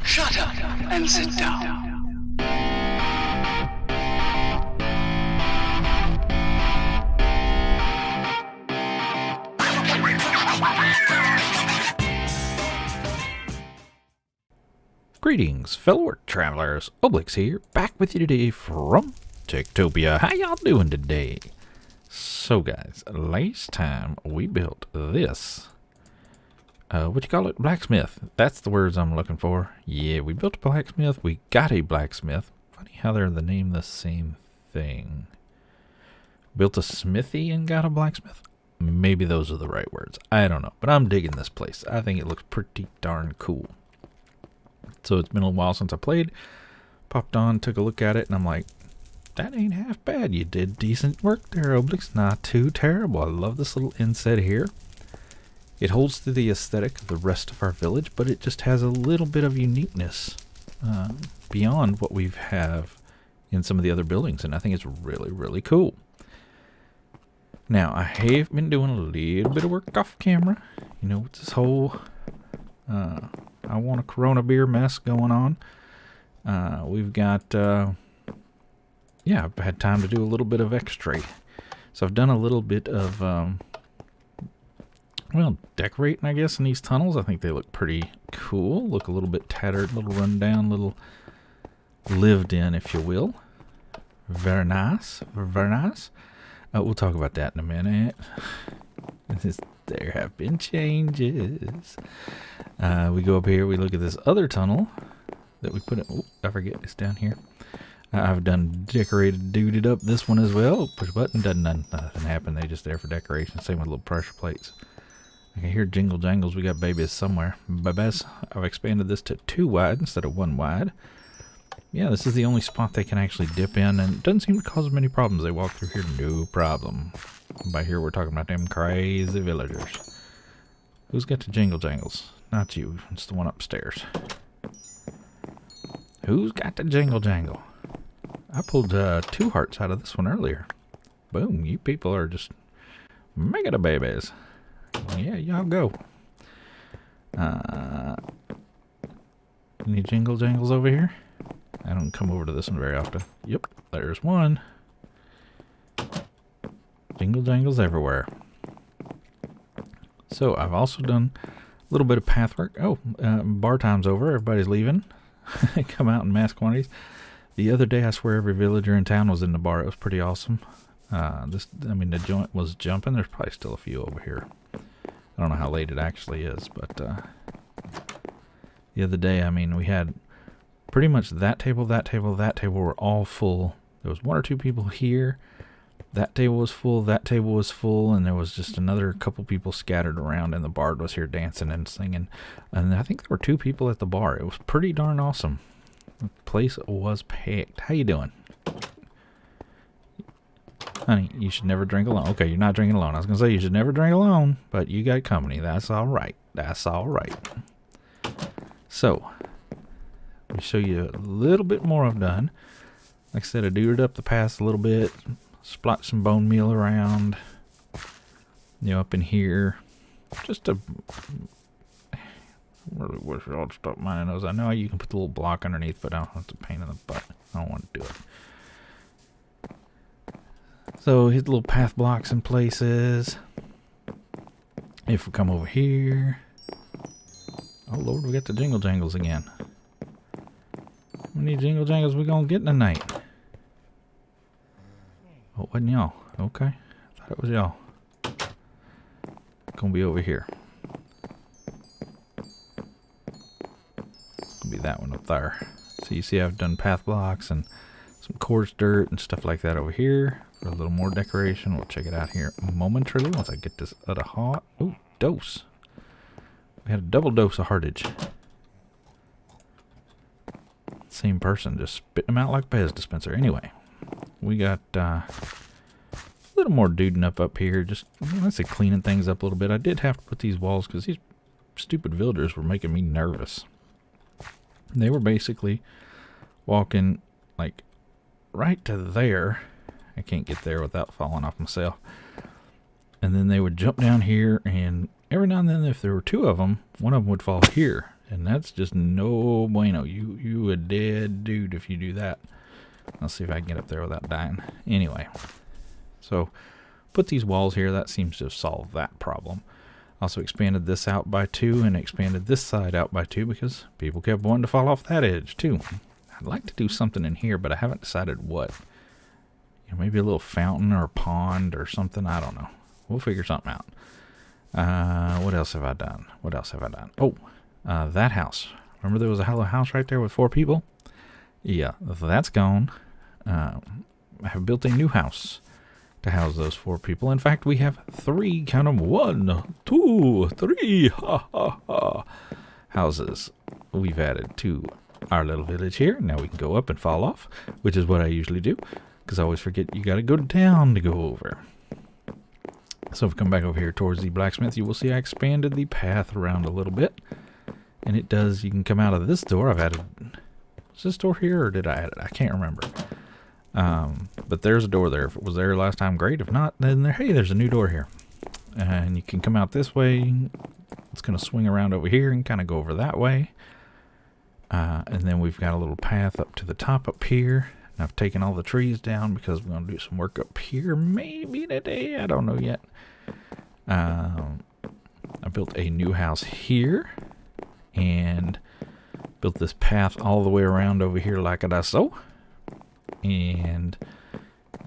Shut up and sit down. Greetings, fellow Earth travelers. Obelix here, back with you today from Techtopia. How y'all doing today? So guys, last time we built this, what you call it? Blacksmith. That's the words I'm looking for. Yeah, we built a blacksmith. We got a blacksmith. Funny how they're the name the same thing. Built a smithy and got a blacksmith. Maybe those are the right words. I don't know, but I'm digging this place. I think it looks pretty darn cool. So it's been a while since I played. Popped on, took a look at it, and I'm like, that ain't half bad. You did decent work there, Obelix. Not too terrible. I love this little inset here. It holds to the aesthetic of the rest of our village, but it just has a little bit of uniqueness beyond what we have in some of the other buildings, and I think it's really, really cool. Now, I have been doing a little bit of work off camera. You know, with this whole I want a Corona beer mess going on. We've got, yeah, I've had time to do a little bit of X-ray. So I've done a little bit of, well, decorating, I guess, in these tunnels. I think they look pretty cool. Look a little bit tattered, a little run down, a little lived in, if you will. Very nice. Very nice. We'll talk about that in a minute. There have been changes. We go up here, we look at this other tunnel that we put in. Oh, I forget, it's down here. I've done duded up this one as well. Push a button, nothing happen. They just there for decoration. Same with little pressure plates. I can hear jingle jangles. We got babies somewhere. Babies. I've expanded this to 2 wide instead of 1 wide. Yeah, this is the only spot they can actually dip in, and it doesn't seem to cause them any problems. They walk through here, no problem. By here, we're talking about them crazy villagers. Who's got the jingle jangles? Not you. It's the one upstairs. Who's got the jingle jangle? I pulled 2 hearts out of this one earlier. Boom, you people are just mega the babies. Yeah, y'all go. Any jingle jangles over here? I don't come over to this one very often. Yep, there's one. Jingle jangles everywhere. So I've also done a little bit of path work. Oh, bar time's over. Everybody's leaving. Come out in mass quantities. The other day, I swear every villager in town was in the bar. It was pretty awesome. I mean, the joint was jumping. There's probably still a few over here. I don't know how late it actually is, but the other day, I mean, we had pretty much that table were all full. There was 1 or 2 people here. That table was full, that table was full, and there was just another couple people scattered around, and the bard was here dancing and singing. And I think there were 2 people at the bar. It was pretty darn awesome. The place was packed. How you doing? Honey, you should never drink alone. Okay, you're not drinking alone. I was going to say you should never drink alone, but you got company. That's all right. That's all right. So, let me show you a little bit more I've done. Like I said, I duded up the paths a little bit. Splotched some bone meal around. You know, up in here. Just to really wish I'd stop minding those. I know you can put the little block underneath, but I don't have to pain in the butt. I don't want to do it. So hit the little path blocks in places. If we come over here. Oh Lord, we got the jingle jangles again. How many jingle jangles we gonna get tonight? Oh, it wasn't y'all. Okay. I thought it was y'all. Gonna be over here. Gonna be that one up there. So you see I've done path blocks and some coarse dirt and stuff like that over here. For a little more decoration. We'll check it out here momentarily once I get this other hot. Ooh, dose. We had a double dose of heartage. Same person, just spitting them out like a Pez dispenser. Anyway, we got a little more duding up here. Just, let's say, cleaning things up a little bit. I did have to put these walls because these stupid villagers were making me nervous. They were basically walking like right to there. I can't get there without falling off myself. And then they would jump down here, and every now and then, if there were 2 of them, one of them would fall here. And that's just no bueno. You a dead dude if you do that. I'll see if I can get up there without dying. Anyway, so put these walls here. That seems to have solved that problem. Also expanded this out by 2 and expanded this side out by 2 because people kept wanting to fall off that edge too. I'd like to do something in here, but I haven't decided what. You know, maybe a little fountain or a pond or something. I don't know. We'll figure something out. What else have I done? What else have I done? Oh, that house. Remember there was a hollow house right there with 4 people? Yeah, that's gone. I have built a new house to house those 4 people. In fact, we have 3, count them, 1, 2, 3, ha, ha, ha, houses we've added to our little village here. Now we can go up and fall off, which is what I usually do, because I always forget you got to go down to go over. So if we come back over here towards the blacksmith, you will see I expanded the path around a little bit. And it does, you can come out of this door. I've added, was this door here or did I add it? I can't remember. But there's a door there. If it was there last time, great. If not, then hey, there's a new door here. And you can come out this way. It's going to swing around over here and kind of go over that way. And then we've got a little path up to the top up here. And I've taken all the trees down because we're going to do some work up here maybe today. I don't know yet. I built a new house here. And built this path all the way around over here like I so. And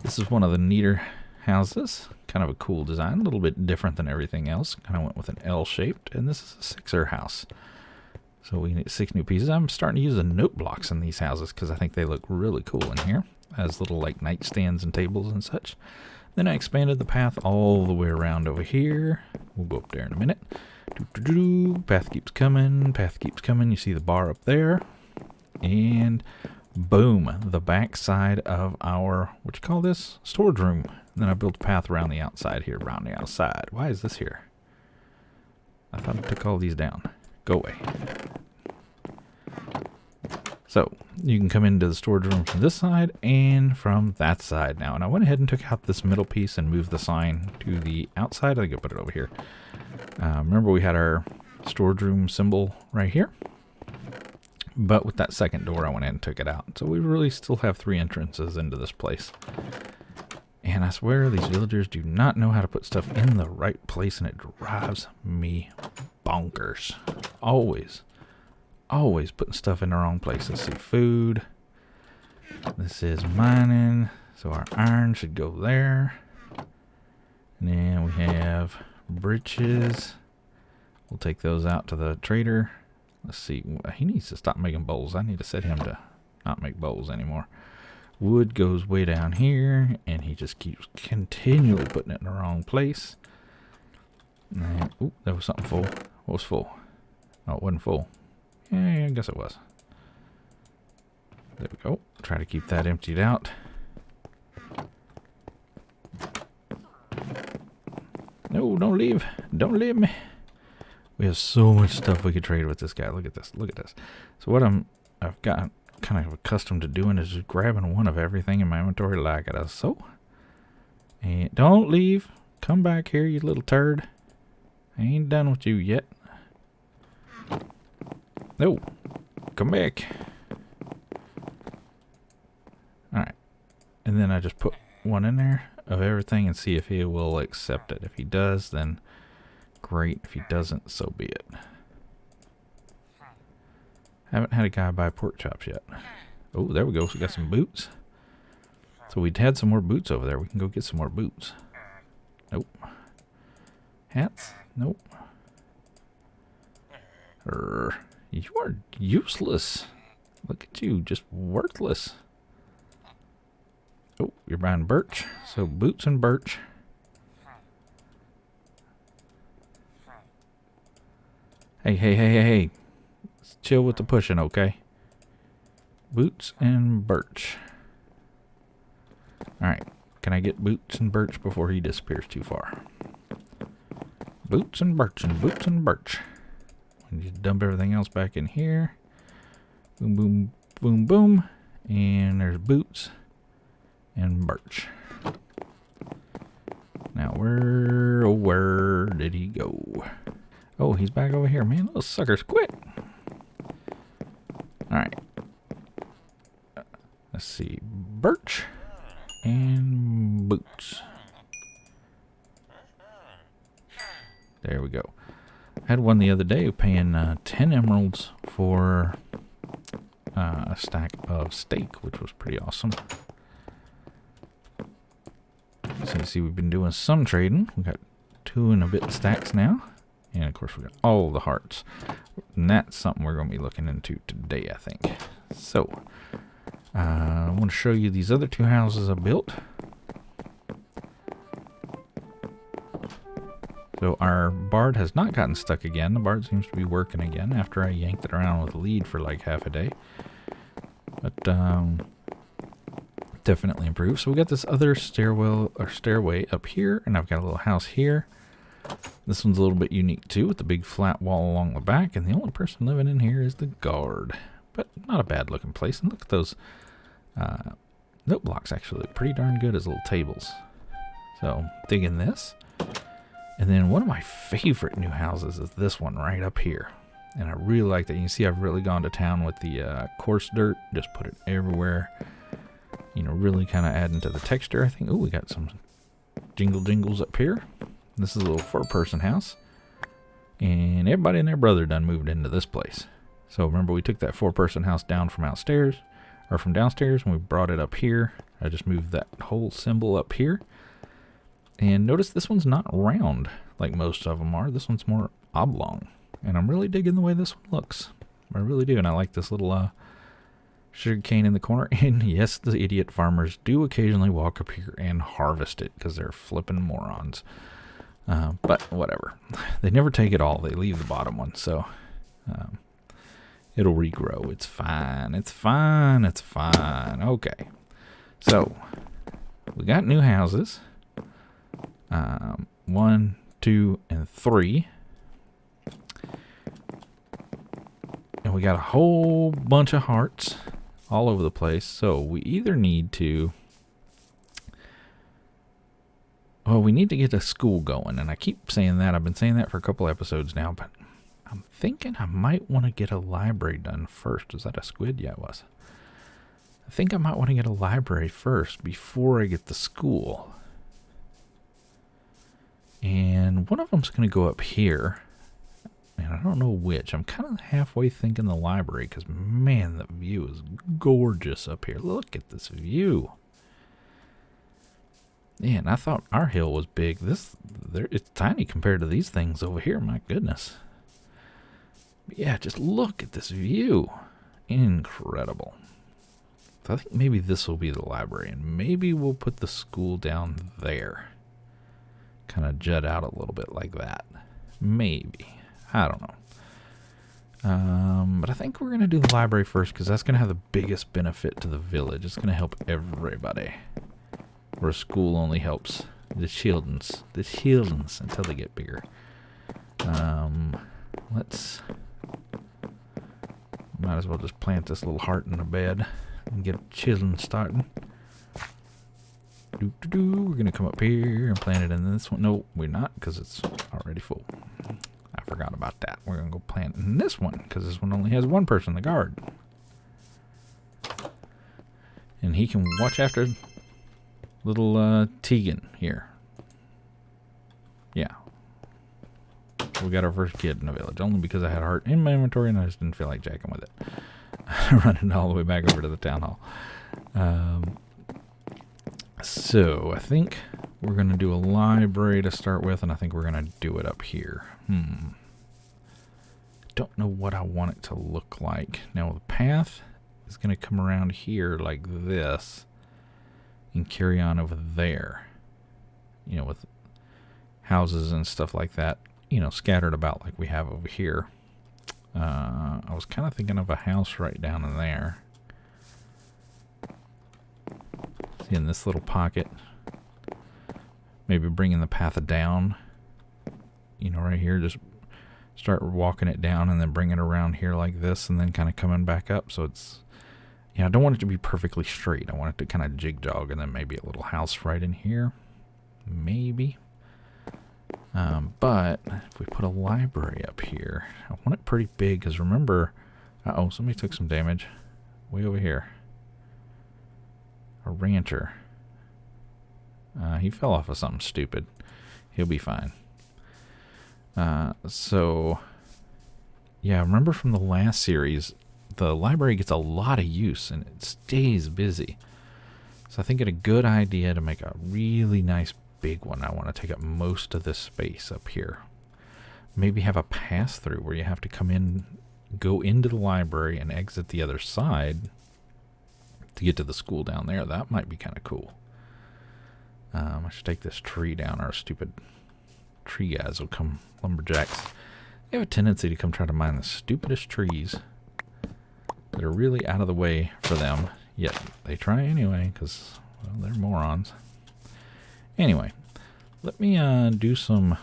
this is one of the neater houses. Kind of a cool design, a little bit different than everything else. Kind of went with an L-shaped, and this is a 6er house. So we need 6 new pieces. I'm starting to use the note blocks in these houses because I think they look really cool in here. As little like nightstands and tables and such. Then I expanded the path all the way around over here. We'll go up there in a minute. Path keeps coming, path keeps coming. You see the bar up there. And boom, the back side of our, what you call this? Storage room. And then I built a path around the outside here, around the outside. Why is this here? I thought I took all these down. Go away. So, you can come into the storage room from this side and from that side now. And I went ahead and took out this middle piece and moved the sign to the outside. I think I'll put it over here. Remember we had our storage room symbol right here? But with that second door, I went in and took it out. So we really still have 3 entrances into this place. And I swear these villagers do not know how to put stuff in the right place, and it drives me bonkers. Always putting stuff in the wrong place. Let's see, food. This is mining, so our iron should go there. And then we have breeches. We'll take those out to the trader. Let's see, he needs to stop making bowls. I need to set him to not make bowls anymore. Wood goes way down here, and he just keeps continually putting it in the wrong place. And, ooh, there was something full. What was full? Oh, it wasn't full. Yeah, I guess it was. There we go. Try to keep that emptied out. No, don't leave. Don't leave me. We have so much stuff we could trade with this guy. Look at this. Look at this. So what I've got kind of accustomed to doing is just grabbing one of everything in my inventory like it is so. And don't leave. Come back here, you little turd. I ain't done with you yet. No. Come back. Alright. And then I just put one in there of everything and see if he will accept it. If he does, then great. If he doesn't, so be it. Haven't had a guy buy pork chops yet. Oh, there we go. So we got some boots. So we'd had some more boots over there. We can go get some more boots. Nope. Hats? Nope. You are useless. Look at you, just worthless. Oh, you're buying birch. So boots and birch. Hey. Let's chill with the pushing, okay? Boots and birch. Alright. Can I get boots and birch before he disappears too far? Boots and birch and boots and birch. We need to dump everything else back in here. Boom, boom, boom, boom. And there's boots and birch. Now where did he go? Oh, he's back over here. Man, those suckers quit. Let's see. Birch and boots. There we go. I had one the other day paying 10 emeralds for a stack of steak, which was pretty awesome. So you see we've been doing some trading. We got 2 and a bit stacks now. And of course we got all the hearts. And that's something we're going to be looking into today, I think. So, I want to show you these other 2 houses I built. So our Bard has not gotten stuck again. The Bard seems to be working again after I yanked it around with a lead for like half a day. But definitely improved. So we got this other stairwell or stairway up here, and I've got a little house here. This one's a little bit unique too, with the big flat wall along the back, and the only person living in here is the guard. But not a bad looking place. And look at those note blocks, actually look pretty darn good as little tables. So digging this. And then one of my favorite new houses is this one right up here. And I really like that. You can see I've really gone to town with the coarse dirt. Just put it everywhere. You know, really kind of adding to the texture, I think. Oh, we got some jingles up here. This is a little 4-person house. And everybody and their brother done moved into this place. So remember, we took that 4-person house down from downstairs, and we brought it up here. I just moved that whole symbol up here. And notice this one's not round like most of them are. This one's more oblong. And I'm really digging the way this one looks. I really do. And I like this little sugar cane in the corner. And yes, the idiot farmers do occasionally walk up here and harvest it because they're flipping morons. But whatever. They never take it all. They leave the bottom one. So it'll regrow. It's fine. It's fine. It's fine. Okay. So we got new houses. 1, 2, and 3. And we got a whole bunch of hearts all over the place. So we either need to... Well, we need to get a school going. And I keep saying that. I've been saying that for a couple episodes now. But I'm thinking I might want to get a library done first. Is that a squid? Yeah, it was. I think I might want to get a library first before I get the school. And one of them's going to go up here. And I don't know which. I'm kind of halfway thinking the library because, man, the view is gorgeous up here. Look at this view. Man, I thought our hill was big. It's tiny compared to these things over here. My goodness. But yeah, just look at this view. Incredible. So I think maybe this will be the library. And maybe we'll put the school down there. Kind of jut out a little bit like that. Maybe. I don't know. But I think we're going to do the library first because that's going to have the biggest benefit to the village. It's going to help everybody. Where school only helps the children's until they get bigger. Let's... Might as well just plant this little heart in the bed and get children starting. We're going to come up here and plant it in this one. No, we're not because it's already full. I forgot about that. We're going to go plant in this one because this one only has 1 person, the guard. And he can watch after little Tegan here. Yeah. We got our first kid in the village only because I had a heart in my inventory and I just didn't feel like jacking with it. Running all the way back over to the town hall. So I think we're going to do a library to start with, and I think we're going to do it up here. Don't know what I want it to look like. Now the path is going to come around here like this and carry on over there. You know, with houses and stuff like that, you know, scattered about like we have over here. I was kind of thinking of a house right down in there. In this little pocket, maybe bringing the path down, you know, right here, just start walking it down and then bring it around here like this and then kind of coming back up. So it's, you know, I don't want it to be perfectly straight. I want it to kind of jig jog and then maybe a little house right in here, maybe. But if we put a library up here, I want it pretty big because remember, somebody took some damage way over here. A rancher. He fell off of something stupid. He'll be fine. So, yeah, remember from the last series, the library gets a lot of use and it stays busy. So I think it's a good idea to make a really nice big one. I want to take up most of this space up here. Maybe have a pass-through where you have to come in, go into the library and exit the other side to get to the school down there. That might be kind of cool. I should take this tree down. Our stupid tree guys will come, lumberjacks. They have a tendency to come try to mine the stupidest trees that are really out of the way for them. Yet they try anyway because, well, they're morons. Anyway, let me do some,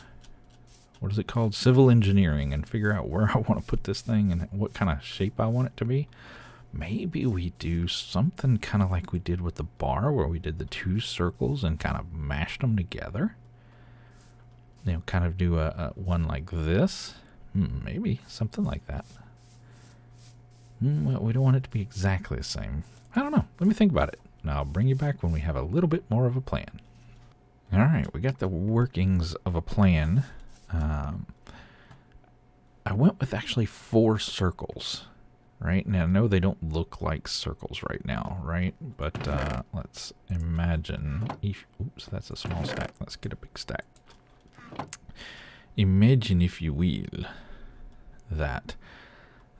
what is it called? Civil engineering, and figure out where I want to put this thing and what kind of shape I want it to be. Maybe we do something kind of like we did with the bar, where we did the two circles and kind of mashed them together. You know, kind of do a one like this. Maybe something like that. Well, we don't want it to be exactly the same. I don't know. Let me think about it. And I'll bring you back when we have a little bit more of a plan. All right, we got the workings of a plan. I went with actually 4 circles. Right? Now, I know they don't look like circles right now, right? But let's imagine... Oops, that's a small stack. Let's get a big stack. Imagine, if you will, that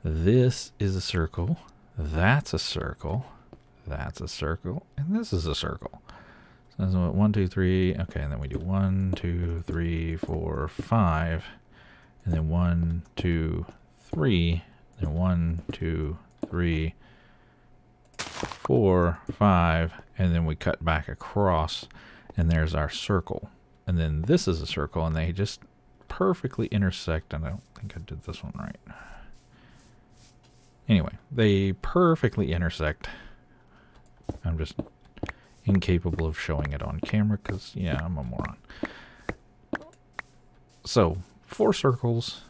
this is a circle, that's a circle, that's a circle, and this is a circle. So that's what, 1, 2, 3. Okay, and then we do 1, 2, 3, 4, 5. And then 1, 2, 3... And 1, 2, 3, 4, 5, and then we cut back across, and there's our circle. And then this is a circle, and they just perfectly intersect. And I don't think I did this one right. Anyway, they perfectly intersect. I'm just incapable of showing it on camera because, yeah, I'm a moron. So, 4 circles,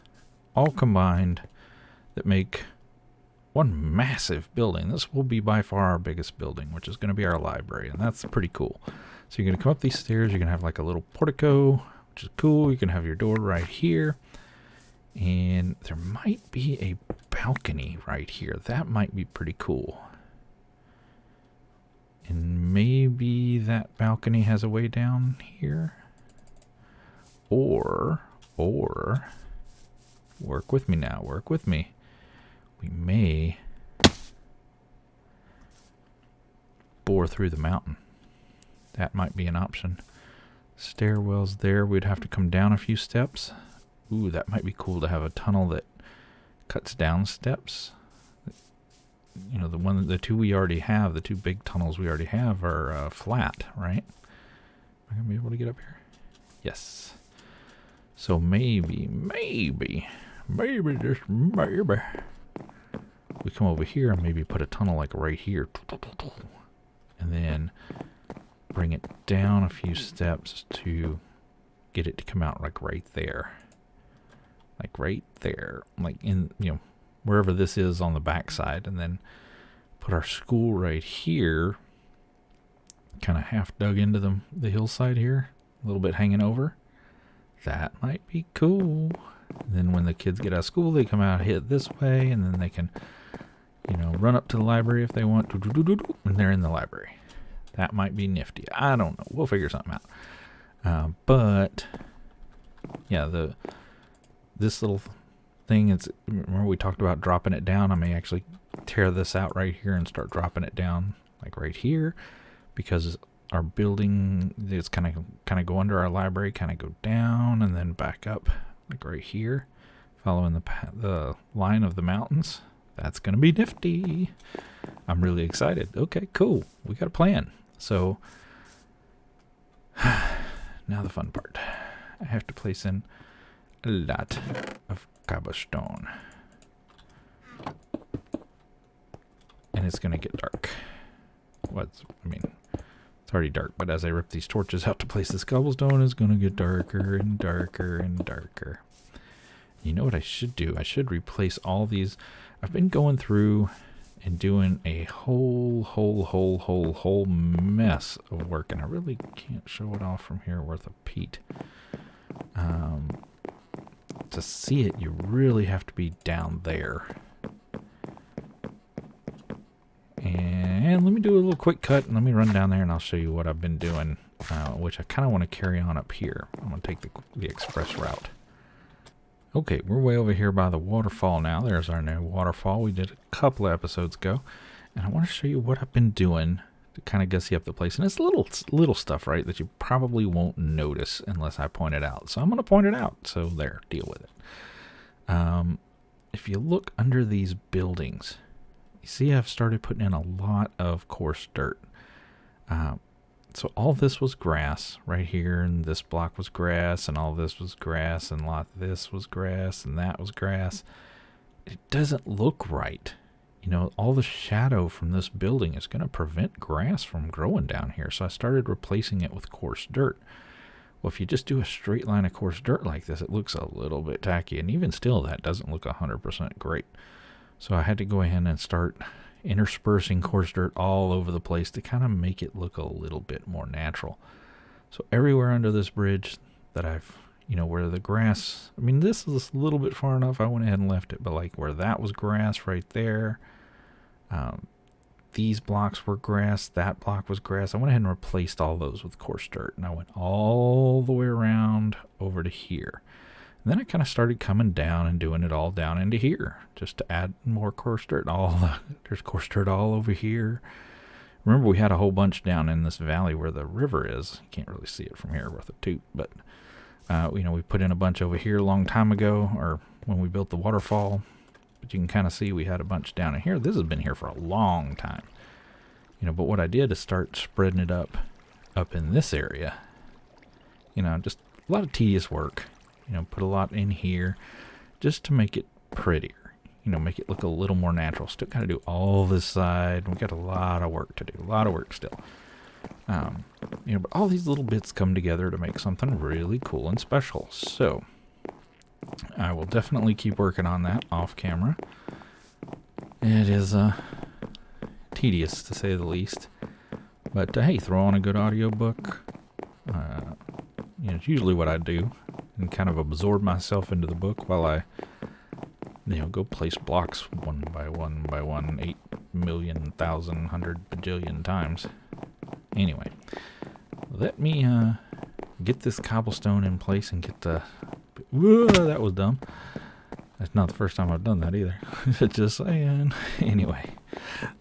all combined, that make one massive building. This will be by far our biggest building, which is going to be our library, and that's pretty cool. So you're going to come up these stairs, you're going to have like a little portico, which is cool. You can have your door right here, and there might be a balcony right here. That might be pretty cool. And maybe that balcony has a way down here. Or work with me now, work with me. We may bore through the mountain. That might be an option. Stairwells there. We'd have to come down a few steps. Ooh, that might be cool to have a tunnel that cuts down steps. You know, the two we already have, the 2 big tunnels we already have are flat, right? Am I going to be able to get up here? Yes. So maybe, just maybe, we come over here and maybe put a tunnel like right here. And then bring it down a few steps to get it to come out like right there. Like right there. Like in, you know, wherever this is on the backside. And then put our school right here. Kind of half dug into the hillside here. A little bit hanging over. That might be cool. And then when the kids get out of school, they come out, hit this way, and then they can, you know, run up to the library if they want, and they're in the library. That might be nifty. I don't know. We'll figure something out. But yeah, this little thing is. Remember we talked about dropping it down. I may actually tear this out right here and start dropping it down, like right here, because our building is kind of go under our library, kind of go down and then back up, like right here, following the line of the mountains. That's going to be nifty. I'm really excited. Okay, cool. We got a plan. So now the fun part. I have to place in a lot of cobblestone. And it's going to get dark. It's already dark, but as I rip these torches out to place this cobblestone, it's going to get darker and darker and darker. You know what I should do? I should replace all these. I've been going through and doing a whole mess of work. And I really can't show it off from here worth a peat. To see it, you really have to be down there. And let me do a little quick cut and let me run down there and I'll show you what I've been doing, which I kind of want to carry on up here. I'm going to take the express route. Okay, we're way over here by the waterfall now. There's our new waterfall we did a couple of episodes ago. And I want to show you what I've been doing to kind of gussy up the place. And it's little stuff, right, that you probably won't notice unless I point it out. So I'm going to point it out. So there, deal with it. If you look under these buildings, you see I've started putting in a lot of coarse dirt. So all this was grass right here, and this block was grass, and all this was grass, and a lot of this was grass, and that was grass. It doesn't look right. You know, all the shadow from this building is going to prevent grass from growing down here. So I started replacing it with coarse dirt. Well, if you just do a straight line of coarse dirt like this, it looks a little bit tacky. And even still, that doesn't look 100% great. So I had to go ahead and start interspersing coarse dirt all over the place to kind of make it look a little bit more natural. So everywhere under this bridge that I've, where the grass, I mean, this is a little bit far enough, I went ahead and left it, but like where that was grass right there, these blocks were grass, that block was grass, I went ahead and replaced all those with coarse dirt, and I went all the way around over to here. And then I kind of started coming down and doing it all down into here, just to add more coarse dirt. There's coarse dirt all over here. Remember, we had a whole bunch down in this valley where the river is. You can't really see it from here worth a toot, but we put in a bunch over here a long time ago, or when we built the waterfall. But you can kind of see we had a bunch down in here. This has been here for a long time. But what I did is start spreading it up in this area. Just a lot of tedious work. Put a lot in here just to make it prettier, make it look a little more natural. Still got to do all this side. We got a lot of work to do, a lot of work still. But all these little bits come together to make something really cool and special. So I will definitely keep working on that off camera. It is tedious to say the least, but hey, throw on a good audiobook. It's usually what I do, and kind of absorb myself into the book while I, go place blocks one by one, 8 million, 1,000, 100 bajillion times. Anyway, let me get this cobblestone in place and get the... Whoa, that was dumb. That's not the first time I've done that either. Just saying. Anyway,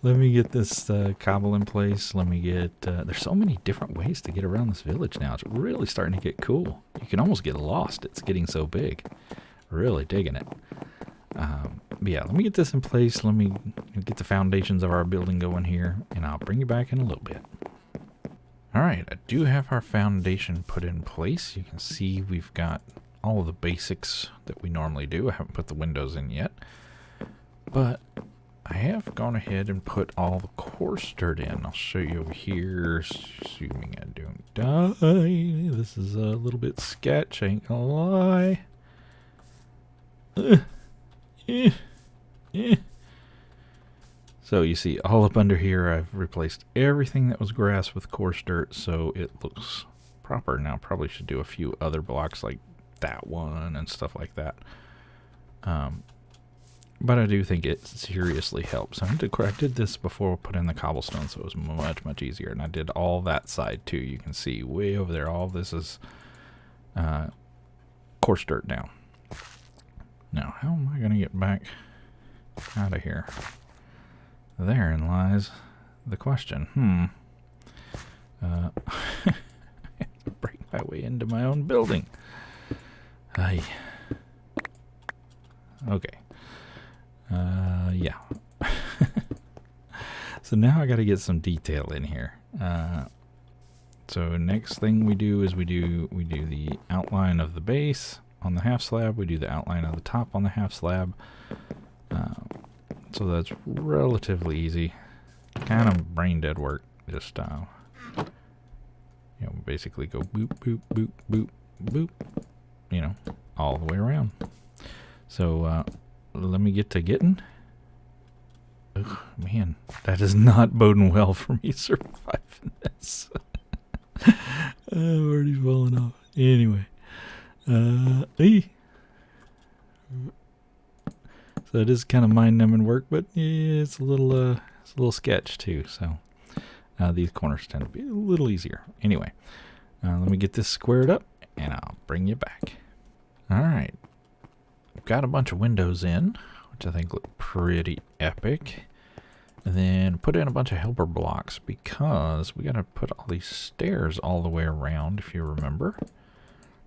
let me get this cobble in place. Let me get... there's so many different ways to get around this village now. It's really starting to get cool. You can almost get lost. It's getting so big. Really digging it. But yeah, let me get this in place. Let me get the foundations of our building going here, and I'll bring you back in a little bit. Alright, I do have our foundation put in place. You can see we've got all of the basics that we normally do. I haven't put the windows in yet, but I have gone ahead and put all the coarse dirt in. I'll show you over here, assuming I don't die. This is a little bit sketch, ain't gonna lie. So you see all up under here, I've replaced everything that was grass with coarse dirt, so it looks proper. Now probably should do a few other blocks like that one and stuff like that. But I do think it seriously helps. I did this before I put in the cobblestone, so it was much easier. And I did all that side too. You can see way over there, all this is coarse dirt now. Now, how am I going to get back out of here? Therein lies the question. I have to break my way into my own building. Aye. Okay. Yeah. So now I got to get some detail in here. So next thing we do is we do the outline of the base on the half slab. We do the outline of the top on the half slab. So that's relatively easy. Kind of brain dead work. Just basically go boop boop boop boop boop. All the way around. So let me get to getting. Ugh, man, that is not boding well for me surviving this. I'm already falling off. Anyway. So it is kind of mind-numbing work, but yeah, it's a little sketch too. So these corners tend to be a little easier. Anyway, let me get this squared up, and I'll bring you back. All right, I've got a bunch of windows in, which I think look pretty epic. And then put in a bunch of helper blocks because we got to put all these stairs all the way around, if you remember.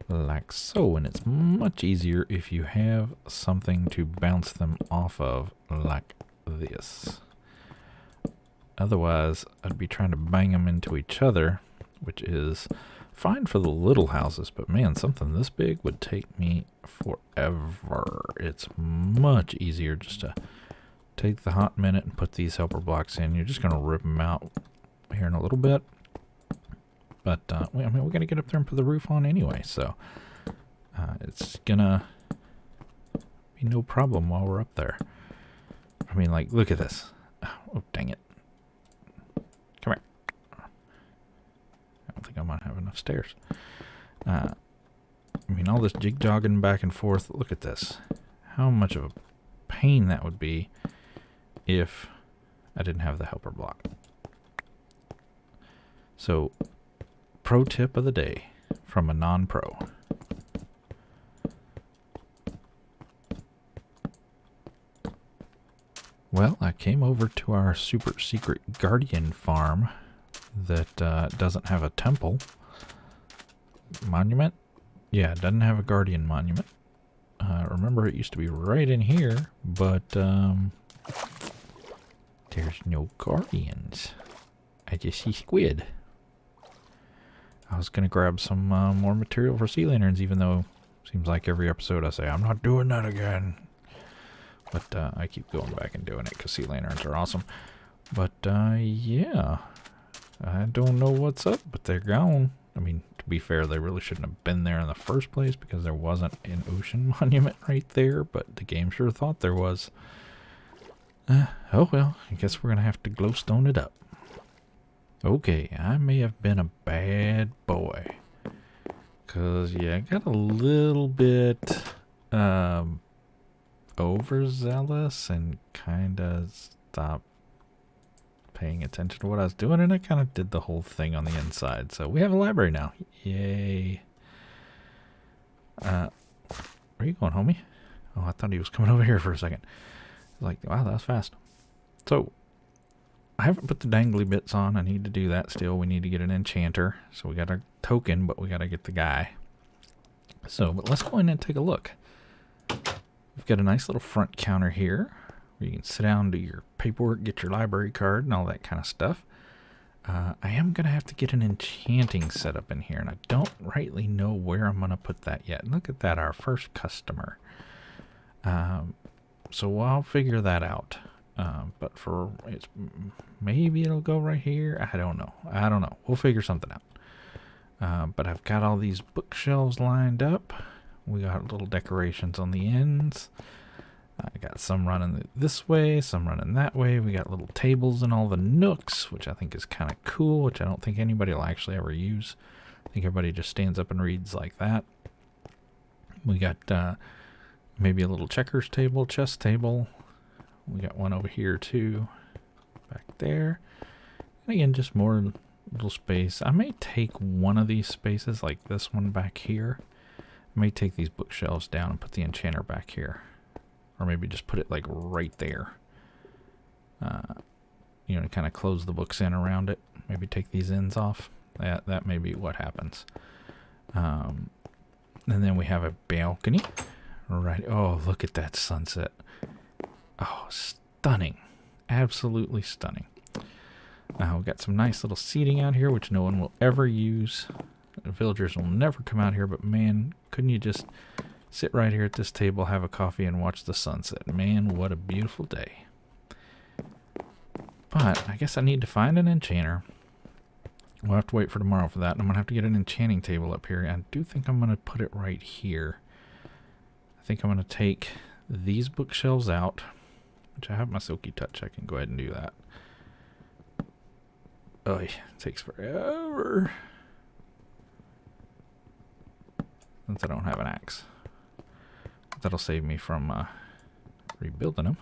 Like so, and it's much easier if you have something to bounce them off of like this. Otherwise, I'd be trying to bang them into each other, which is fine for the little houses, but man, something this big would take me forever. It's much easier just to take the hot minute and put these helper blocks in. You're just going to rip them out here in a little bit. But, I mean, we're going to get up there and put the roof on anyway, so it's going to be no problem while we're up there. I mean, like, look at this. Oh, dang it. Come here. I don't think I might have enough stairs. I mean, all this jig-jogging back and forth. Look at this. How much of a pain that would be if I didn't have the helper block. So, pro tip of the day from a non-pro. Well, I came over to our super secret guardian farm that doesn't have a temple monument. Yeah, it doesn't have a guardian monument. Remember, it used to be right in here, but there's no guardians. I just see squid. I was going to grab some more material for sea lanterns, even though it seems like every episode I say, I'm not doing that again. But I keep going back and doing it because sea lanterns are awesome. But yeah, I don't know what's up, but they're gone. I mean, to be fair, they really shouldn't have been there in the first place because there wasn't an ocean monument right there, but the game sure thought there was. Oh well, I guess we're going to have to glowstone it up. Okay, I may have been a bad boy. Because, yeah, I got a little bit overzealous and kind of stopped paying attention to what I was doing, and I kind of did the whole thing on the inside. So we have a library now. Yay. Where are you going, homie? Oh, I thought he was coming over here for a second. Like, wow, that was fast. So, I haven't put the dangly bits on. I need to do that still. We need to get an enchanter. So we got our token, but we got to get the guy. So, but let's go in and take a look. We've got a nice little front counter here where you can sit down, do your paperwork, get your library card, and all that kind of stuff. I am going to have to get an enchanting set up in here, and I don't rightly know where I'm going to put that yet. Look at that, our first customer. So I'll figure that out. But maybe it'll go right here. I don't know. We'll figure something out. But I've got all these bookshelves lined up. We got little decorations on the ends. I got some running this way, some running that way. We got little tables in all the nooks, which I think is kind of cool, which I don't think anybody will actually ever use. I think everybody just stands up and reads like that. We got maybe a little checkers table, chess table. We got one over here too, back there. And again, just more little space. I may take one of these spaces, like this one back here. I may take these bookshelves down and put the enchanter back here. Or maybe just put it like right there. You know, kind of close the books in around it. Maybe take these ends off. That may be what happens. And then we have a balcony. Right. Oh, look at that sunset. Oh, stunning. Absolutely stunning. We've got some nice little seating out here, which no one will ever use. The villagers will never come out here, but man, couldn't you just sit right here at this table, have a coffee, and watch the sunset? Man, what a beautiful day. But I guess I need to find an enchanter. We'll have to wait for tomorrow for that, and I'm going to have to get an enchanting table up here. I do think I'm going to put it right here. I think I'm going to take these bookshelves out, which I have my silky touch. I can go ahead and do that. Oh, it takes forever. Since I don't have an axe. That'll save me from rebuilding them.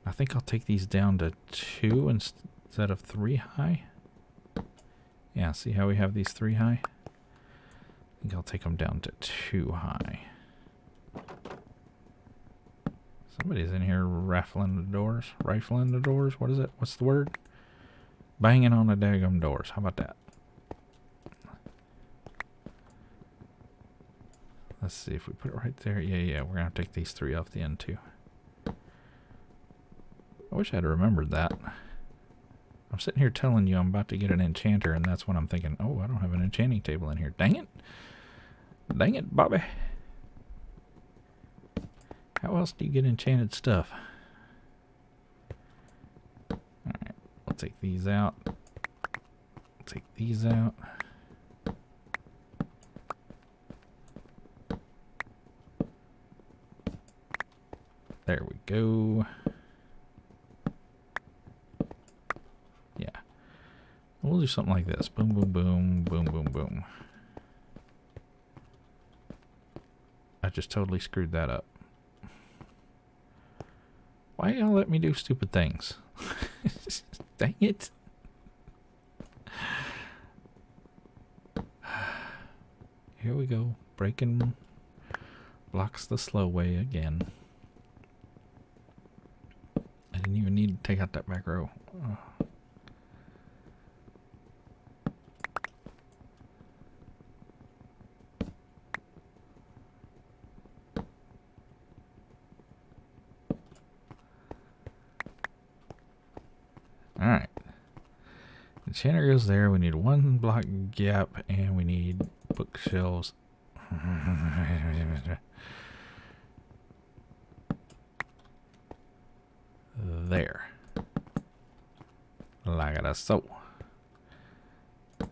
I think I'll take these down to 2 instead of 3 high. Yeah, see how we have these 3 high? I think I'll take them down to 2 high. Somebody's in here rifling the doors. Rifling the doors? What is it? What's the word? Banging on the daggum doors. How about that? Let's see if we put it right there. Yeah, we're going to take these 3 off the end too. I wish I'd remembered that. I'm sitting here telling you I'm about to get an enchanter, and that's when I'm thinking, oh, I don't have an enchanting table in here. Dang it. Dang it, Bobby. How else do you get enchanted stuff? Alright, we'll take these out. Take these out. There we go. Yeah. We'll do something like this. Boom, boom, boom, boom, boom, boom. I just totally screwed that up. Why y'all let me do stupid things? Dang it. Here we go. Breaking blocks the slow way again. I didn't even need to take out that back row. Oh. Alright. Enchanter goes there. We need 1 block gap and we need bookshelves. There. Like that, so. And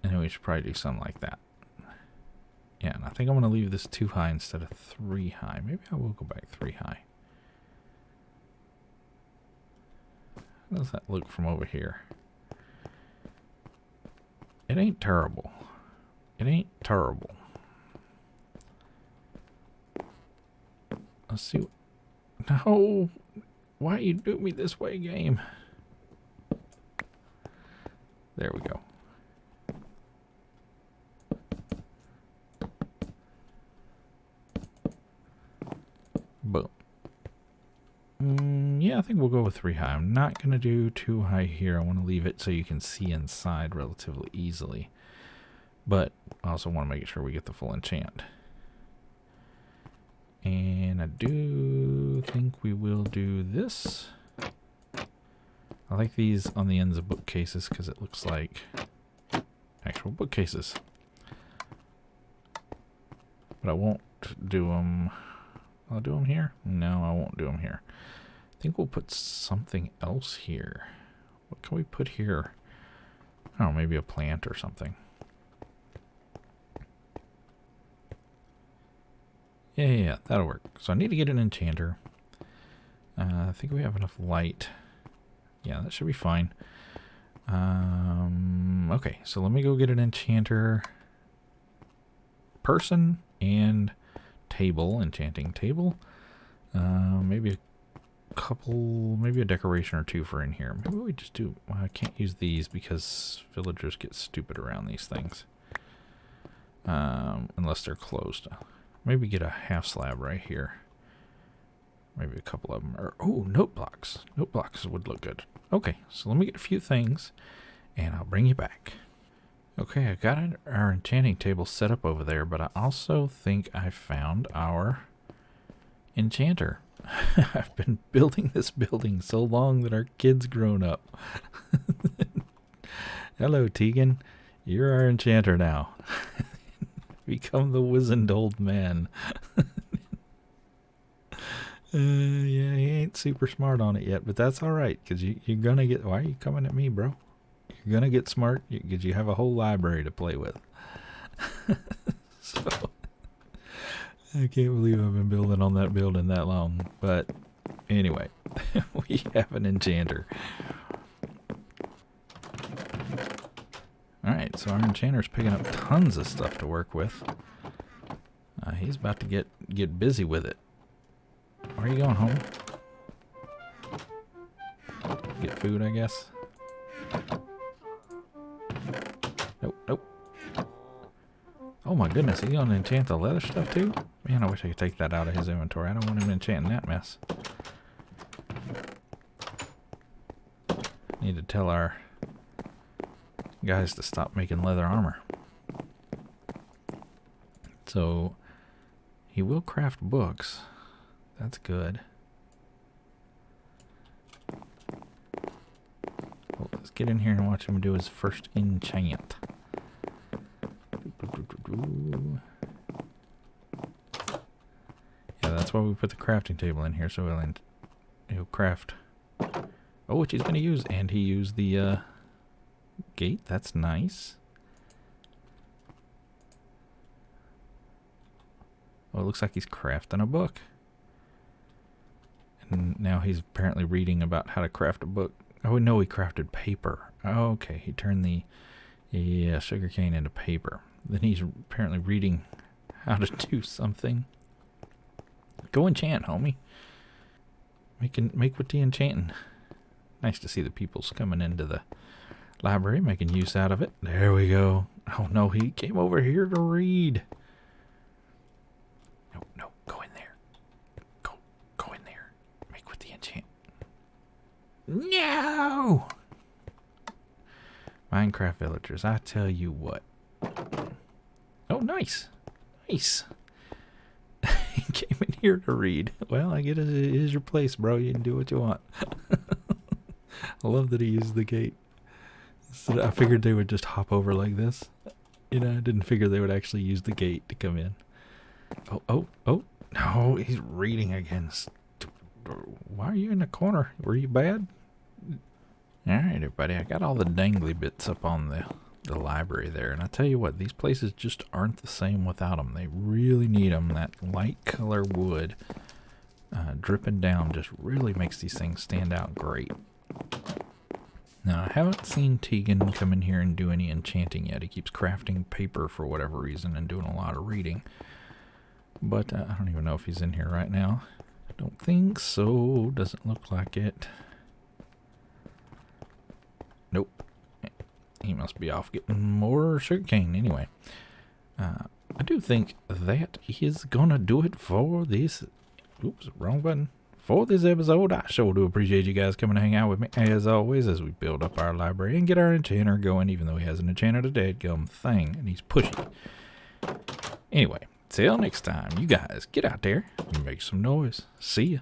then we should probably do something like that. Yeah, and I think I'm going to leave this 2 high instead of 3 high. Maybe I will go back 3 high. How does that look from over here? It ain't terrible. It ain't terrible. Let's see. No! Why you do me this way, game? There we go. Boom. Yeah, I think we'll go with 3 high. I'm not going to do 2 high here. I want to leave it so you can see inside relatively easily. But I also want to make sure we get the full enchant. And I do think we will do this. I like these on the ends of bookcases because it looks like actual bookcases. But I won't do them. I'll do them here? No, I won't do them here. I think we'll put something else here. What can we put here? I don't know, maybe a plant or something. Yeah, that'll work. So I need to get an enchanter. I think we have enough light. Yeah, that should be fine. Okay, so let me go get an enchanter person and table, enchanting table. Maybe a couple, maybe a decoration or 2 for in here. Maybe we just do, well, I can't use these because villagers get stupid around these things. Unless they're closed. Maybe get a half slab right here. Maybe a couple of them. Or, oh, note blocks. Note blocks would look good. Okay, so let me get a few things, and I'll bring you back. Okay, I got our enchanting table set up over there, but I also think I found our enchanter. I've been building this building so long that our kid's grown up. Hello, Tegan. You're our enchanter now. Become the wizened old man. Yeah, he ain't super smart on it yet, but that's all right, because you're going to get... Why are you coming at me, bro? You're going to get smart because you have a whole library to play with. So, I can't believe I've been building on that building that long. But anyway, we have an enchanter. Alright, so our enchanter's picking up tons of stuff to work with. He's about to get busy with it. Where are you going, homie? Get food, I guess. Nope, nope. Oh my goodness, he's gonna enchant the leather stuff too? Man, I wish I could take that out of his inventory. I don't want him enchanting that mess. Need to tell our guys to stop making leather armor. So, he will craft books. That's good. Well, let's get in here and watch him do his first enchant. Yeah, that's why we put the crafting table in here, so he'll craft. Oh, which he's going to use, and he used the gate. That's nice. Oh, it looks like he's crafting a book. And now he's apparently reading about how to craft a book. Oh, no, he crafted paper. Okay, he turned the sugarcane into paper. Then he's apparently reading how to do something. Go enchant, homie. Make with the enchanting. Nice to see the peoples coming into the library, making use out of it. There we go. Oh no, he came over here to read. No, no, go in there. Go in there. Make with the enchant. No! Minecraft villagers, I tell you what. Oh, nice. Nice. He came in here to read. Well, I get it is your place, bro. You can do what you want. I love that he used the gate. So I figured they would just hop over like this. You know, I didn't figure they would actually use the gate to come in. Oh. No, he's reading again. Why are you in the corner? Were you bad? Alright, everybody. I got all the dangly bits up on the library there. And I tell you what, these places just aren't the same without them. They really need them. That light color wood dripping down just really makes these things stand out great. Now, I haven't seen Tegan come in here and do any enchanting yet. He keeps crafting paper for whatever reason and doing a lot of reading. But I don't even know if he's in here right now. Don't think so. Doesn't look like it. Nope. He must be off getting more sugarcane anyway. I do think that is gonna do it for this. Oops, wrong button. For this episode, I sure do appreciate you guys coming to hang out with me as always as we build up our library and get our enchanter going, even though he hasn't enchanted a dadgum thing and he's pushy. Anyway, till next time, you guys get out there and make some noise. See ya.